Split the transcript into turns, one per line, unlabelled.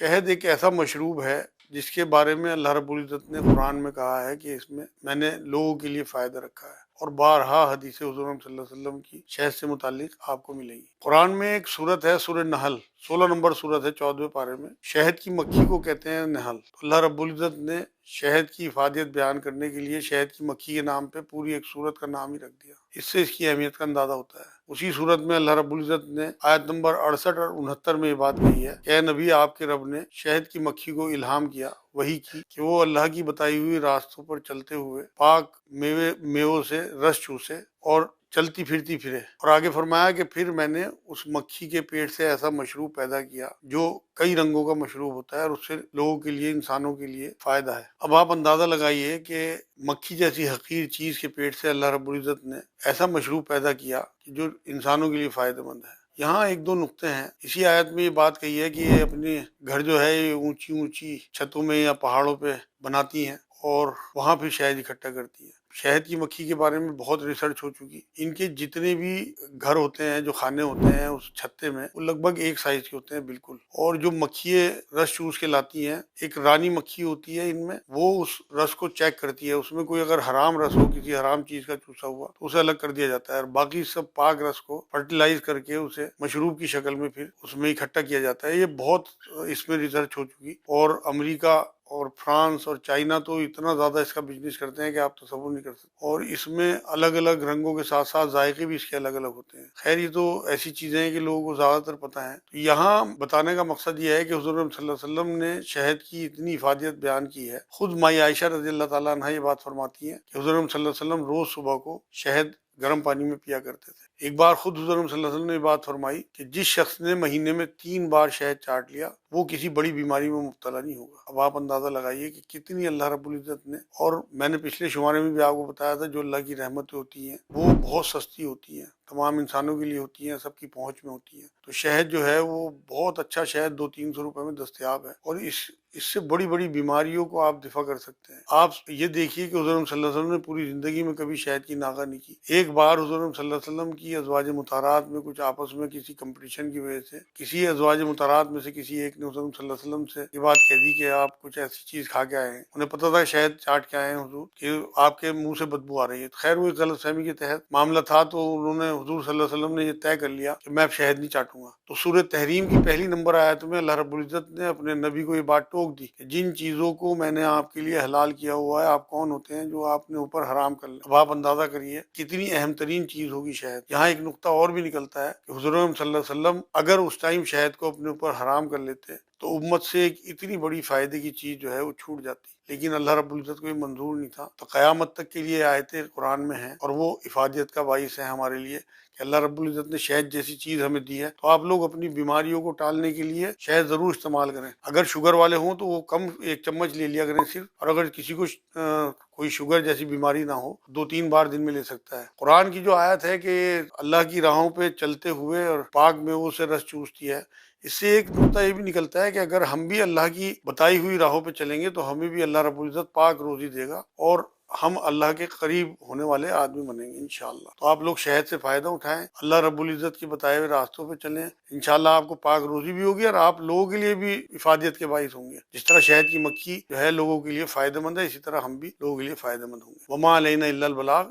شہد ایک ایسا مشروب ہے جس کے بارے میں اللہ رب العزت نے قرآن میں کہا ہے کہ اس میں نے لوگوں کے لیے فائدہ رکھا ہے، اور بارہا حدیث حضور صلی اللہ علیہ وسلم کی شہد سے متعلق آپ کو ملے گی۔ قرآن میں ایک سورت ہے، سورہ نحل، 16 نمبر سورت ہے، 14ویں پارے میں۔ شہد کی مکھی کو کہتے ہیں نحل۔ اللہ رب العزت نے شہد کی افادیت بیان کرنے کے لیے شہد کی مکھی کے نام پہ پوری ایک سورت کا نام ہی رکھ دیا۔ اس سے اس کی اہمیت کا اندازہ ہوتا ہے۔ اسی صورت میں اللہ رب العزت نے آیت نمبر 68 اور 69 میں یہ بات کہی ہے کہ اے نبی، آپ کے رب نے شہد کی مکھی کو الہام کیا، وحی کی، کہ وہ اللہ کی بتائی ہوئی راستوں پر چلتے ہوئے پاک میووں سے رس چوسے اور چلتی پھرتی پھرے۔ اور آگے فرمایا کہ پھر میں نے اس مکھی کے پیٹ سے ایسا مشروب پیدا کیا جو کئی رنگوں کا مشروب ہوتا ہے، اور اس سے لوگوں کے لیے، انسانوں کے لیے فائدہ ہے۔ اب آپ اندازہ لگائیے کہ مکھی جیسی حقیر چیز کے پیٹ سے اللہ رب العزت نے ایسا مشروب پیدا کیا کہ جو انسانوں کے لیے فائدہ مند ہے۔ یہاں ایک دو نقطے ہیں۔ اسی آیت میں یہ بات کہی ہے کہ یہ اپنے گھر جو ہے یہ اونچی اونچی چھتوں میں یا پہاڑوں پہ بناتی ہیں اور وہاں پھر شہد اکٹھا کرتی ہیں۔ شہد کی مکھی کے بارے میں بہت ریسرچ ہو چکی۔ ان کے جتنے بھی گھر ہوتے ہیں، جو خانے ہوتے ہیں اس چھتے میں، وہ لگ بھگ ایک سائز کے ہوتے ہیں بالکل۔ اور جو مکھی رس چوس کے لاتی ہیں، ایک رانی مکھی ہوتی ہے ان میں، وہ اس رس کو چیک کرتی ہے۔ اس میں کوئی اگر حرام رس ہو، کسی حرام چیز کا چوسا ہوا، تو اسے الگ کر دیا جاتا ہے، اور باقی سب پاک رس کو فرٹیلائز کر کے اسے مشروب کی شکل میں پھر اس میں اکٹھا کیا جاتا ہے۔ یہ بہت اس میں ریسرچ ہو چکی، اور امریکہ اور فرانس اور چائنا تو اتنا زیادہ اس کا بزنس کرتے ہیں کہ آپ تصور نہیں کر سکتے۔ اور اس میں الگ الگ رنگوں کے ساتھ ساتھ ذائقے بھی اس کے الگ الگ ہوتے ہیں۔ خیر، یہ تو ایسی چیزیں ہیں کہ لوگوں کو زیادہ تر پتہ ہے۔ تو یہاں بتانے کا مقصد یہ ہے کہ حضور صلی اللہ علیہ وسلم نے شہد کی اتنی افادیت بیان کی ہے۔ خود مائی عائشہ رضی اللہ تعالیٰ عنہ یہ بات فرماتی ہیں کہ حضور صلی اللہ علیہ وسلم روز صبح کو شہد گرم پانی میں پیا کرتے تھے۔ ایک بار خود حضور صلی اللہ علیہ وسلم نے یہ بات فرمائی کہ جس شخص نے مہینے میں 3 بار شہد چاٹ لیا وہ کسی بڑی بیماری میں مبتلا نہیں ہوگا۔ اب آپ اندازہ لگائیے کہ کتنی اللہ رب العزت نے، اور میں نے پچھلے شمارے میں بھی آپ کو بتایا تھا، جو اللہ کی رحمتیں ہوتی ہیں وہ بہت سستی ہوتی ہیں، تمام انسانوں کے لیے ہوتی ہیں، سب کی پہنچ میں ہوتی ہیں۔ تو شہد جو ہے وہ بہت اچھا شہد 200-300 روپے میں دستیاب ہے، اور اس سے بڑی بڑی بیماریوں کو آپ دفع کر سکتے ہیں۔ آپ یہ دیکھیے کہ حضور صلی اللہ علیہ وسلم نے پوری زندگی میں کبھی شہد کی ناغہ نہیں کی۔ ایک بار حضور صلی اللہ علیہ وسلم کی ازواج مطہرات میں کچھ آپس میں کسی کمپٹیشن کی وجہ سے کسی ازواج مطہرات میں سے کسی ایک نے حضور صلی اللہ علیہ وسلم سے یہ بات کہہ دی کہ آپ کچھ ایسی چیز کھا کے آئے ہیں۔ انہیں پتہ تھا شہد چاٹ کے آئے ہیں حضور، کہ آپ کے منہ سے بدبو آ رہی ہے۔ خیر، وہ غلط فہمی کے تحت معاملہ تھا، تو انہوں نے، حضور صلی اللہ علیہ وسلم نے یہ طے کر لیا کہ میں اب شہد نہیں چاٹوں گا۔ تو سورہ تحریم کی پہلی نمبر آیت میں اللہ رب العزت نے اپنے نبی کو یہ بات ٹوک دی کہ جن چیزوں کو میں نے آپ کے لیے حلال کیا ہوا ہے، آپ کون ہوتے ہیں جو آپ نے اوپر حرام کر لیا۔ اب آپ اندازہ کریے کتنی اہم ترین چیز ہوگی شہد۔ یہاں ایک نقطہ اور بھی نکلتا ہے کہ حضور صلی اللہ علیہ وسلم اگر اس ٹائم شہد کو اپنے اوپر حرام کر لیتے تو امت سے ایک اتنی بڑی فائدے کی چیز جو ہے وہ چھوٹ جاتی، لیکن اللہ رب العزت کو یہ منظور نہیں تھا۔ تو قیامت تک کے لیے آیتیں قرآن میں ہیں، اور وہ افادیت کا باعث ہے ہمارے لیے کہ اللہ رب العزت نے شہد جیسی چیز ہمیں دی ہے، تو آپ لوگ اپنی بیماریوں کو ٹالنے کے لیے شہد ضرور استعمال کریں۔ اگر شوگر والے ہوں تو وہ کم 1 چمچ لے لیا کریں صرف، اور اگر کسی کو کوئی شوگر جیسی بیماری نہ ہو 2-3 بار دن میں لے سکتا ہے۔ قرآن کی جو آیت ہے کہ اللہ کی راہوں پہ چلتے ہوئے اور پاک میووں سے رس چوستی ہے، اس سے ایک نقطہ یہ بھی نکلتا ہے کہ اگر ہم بھی اللہ کی بتائی ہوئی راہوں پہ چلیں گے تو ہمیں بھی اللہ رب العزت پاک روزی دے گا، اور ہم اللہ کے قریب ہونے والے آدمی بنیں گے انشاءاللہ۔ تو آپ لوگ شہد سے فائدہ اٹھائیں، اللہ رب العزت کے بتائے ہوئے راستوں پہ چلیں، انشاءاللہ آپ کو پاک روزی بھی ہوگی، اور آپ لوگوں کے لیے بھی افادیت کے باعث ہوں گے۔ جس طرح شہد کی مکھی جو ہے لوگوں کے لیے فائدہ مند ہے، اسی طرح ہم بھی لوگوں کے لیے فائدہ مند ہوں گے۔ وما علینا الا البلاغ۔